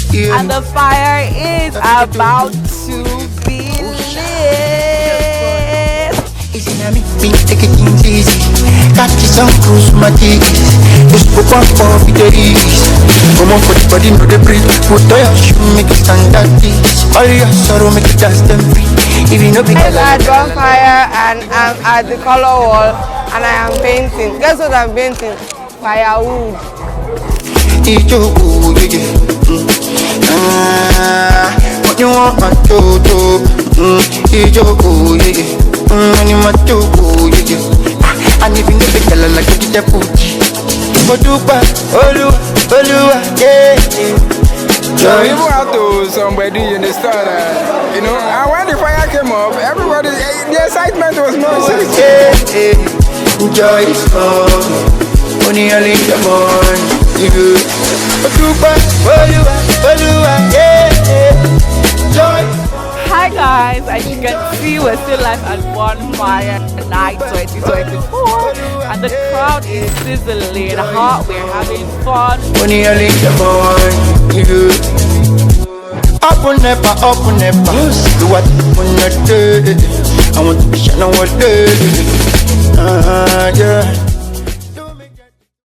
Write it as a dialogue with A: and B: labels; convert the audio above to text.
A: And the fire is about to be lit.
B: Easy now me take it easy. Catch some cruise my tickets. Just pop up for the days. Come on for the body, no the breathe. Put your shoe, make it stand at this. All your sorrow, make it dance them free. If you know be
A: I'm at Bonfire and I'm at the color wall and I am painting. Guess what I'm painting? Firewood.
B: What you want my toto? And if you know the color like you get put. Modupa, Olua, yeah.
C: So we go out to somebody in the store, you know, and when the fire came up, everybody, the excitement was massive.
B: Joy is coming, only early in the morning. Modupa, Olua, yeah. Joy.
A: Hi guys, as you can see we're still live at Bonfire Night 2024 and the crowd is sizzling hot, we're having fun.
B: Only early in the morning. Up on never. Do what you wanna do. I want to be shining all day. Yeah.